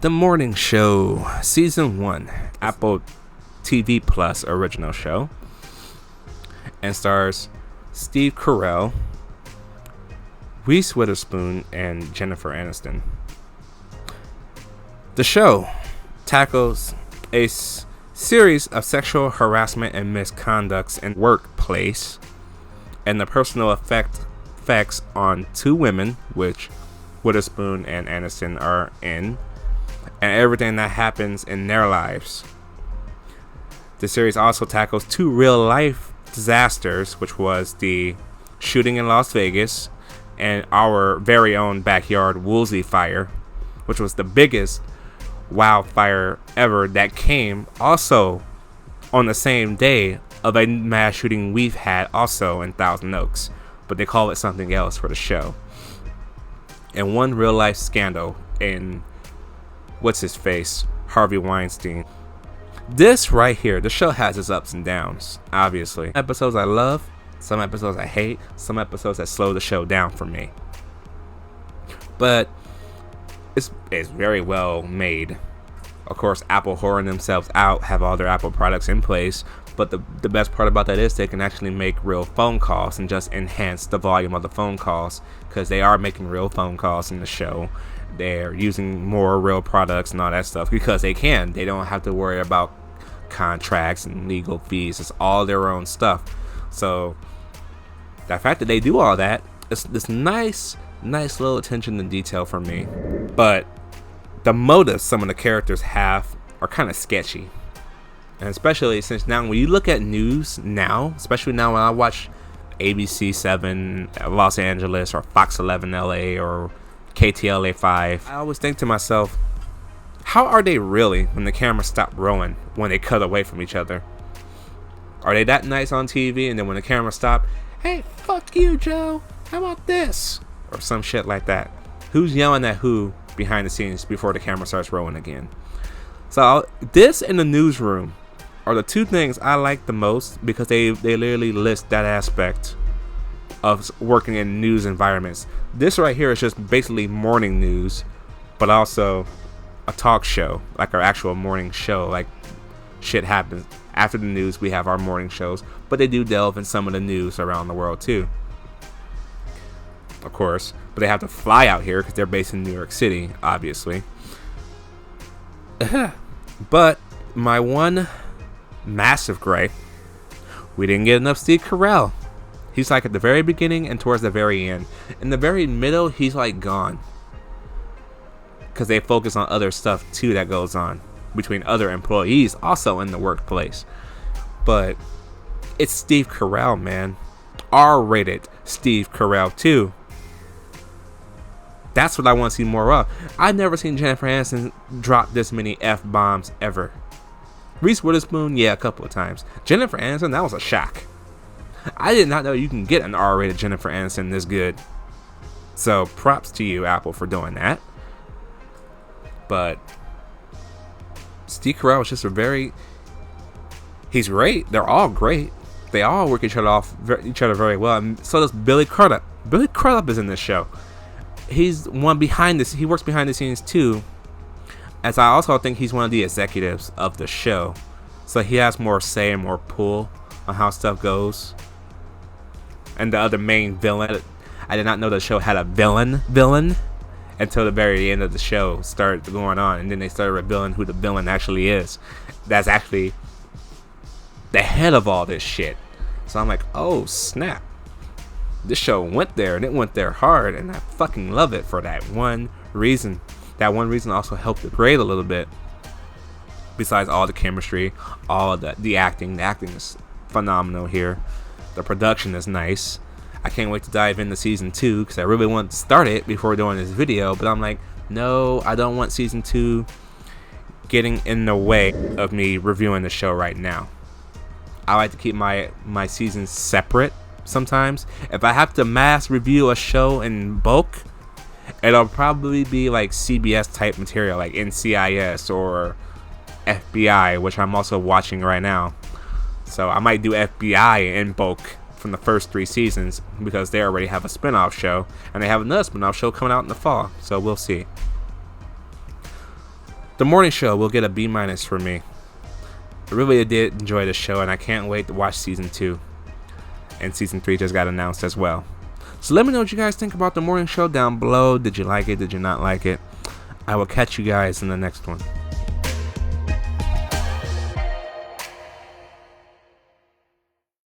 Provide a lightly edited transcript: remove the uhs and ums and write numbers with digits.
The Morning Show, Season 1, Apple TV Plus original show, and stars Steve Carell, Reese Witherspoon, and Jennifer Aniston. The show tackles a series of sexual harassment and misconducts in the workplace and the personal effects on two women, which Witherspoon and Aniston are in, and everything that happens in their lives. The series also tackles two real-life disasters, which was the shooting in Las Vegas and our very own backyard Woolsey fire, which was the biggest wildfire ever that came also on the same day of a mass shooting we've had also in Thousand Oaks, but they call it something else for the show. And one real-life scandal in what's-his-face, Harvey Weinstein. This right here, the show has its ups and downs, obviously. Episodes I love, some episodes I hate, some episodes that slow the show down for me. But it's very well made. Of course, Apple whoring themselves out, have all their Apple products in place, but the best part about that is they can actually make real phone calls and just enhance the volume of the phone calls, because they are making real phone calls in the show. They're using more real products and all that stuff because they can. They don't have to worry about contracts and legal fees. It's all their own stuff. So the fact that they do all that, it's this nice little attention to detail for me. But the motives some of the characters have are kind of sketchy. And especially since now when you look at news now, especially now when I watch ABC 7 Los Angeles or Fox 11 LA or KTLA 5, I always think to myself, how are they really when the camera stops rolling when they cut away from each other? Are they that nice on TV and then when the camera stops, hey, fuck you, Joe, how about this? Or some shit like that. Who's yelling at who behind the scenes before the camera starts rolling again? So this and the newsroom are the two things I like the most because they literally list that aspect of working in news environments. This right here is just basically morning news, but also a talk show, like our actual morning show. Like shit happens after the news, we have our morning shows, but they do delve in some of the news around the world too, of course. But they have to fly out here because they're based in New York City, obviously. But my one massive gripe, we didn't get enough Steve Carell. He's like at the very beginning and towards the very end. In the very middle, he's like gone. Because they focus on other stuff too that goes on between other employees also in the workplace. But it's Steve Carell, man. R-rated Steve Carell too. That's what I want to see more of. I've never seen Jennifer Aniston drop this many F-bombs ever. Reese Witherspoon, yeah, a couple of times. Jennifer Aniston, that was a shock. I did not know you can get an R-rated Jennifer Aniston this good. So props to you, Apple, for doing that. But Steve Carell is just he's great. They're all great. They all work each other very well. And so does Billy Crudup. Billy Crudup is in this show. He's one behind this. He works behind the scenes too. As I also think he's one of the executives of the show. So he has more say and more pull on how stuff goes. And the other main villain, I did not know the show had a villain until the very end of the show started going on, and then they started revealing who the villain actually is. That's actually the head of all this shit. So I'm like, oh snap, this show went there, and it went there hard, and I fucking love it for that one reason. That one reason also helped it grade a little bit. Besides all the chemistry, all of the acting is phenomenal here. The production is nice. I can't wait to dive into season 2 because I really want to start it before doing this video, but I'm like, no, I don't want season 2 getting in the way of me reviewing the show right now. I like to keep my seasons separate sometimes. If I have to mass review a show in bulk, it'll probably be like CBS type material, like NCIS or FBI, which I'm also watching right now. So I might do FBI in bulk from the first 3 seasons because they already have a spin-off show, and they have another spin-off show coming out in the fall, so we'll see. The Morning Show will get a B- for me. I really did enjoy the show, and I can't wait to watch season 2. And season 3 just got announced as well. So let me know what you guys think about The Morning Show down below. Did you like it? Did you not like it? I will catch you guys in the next one.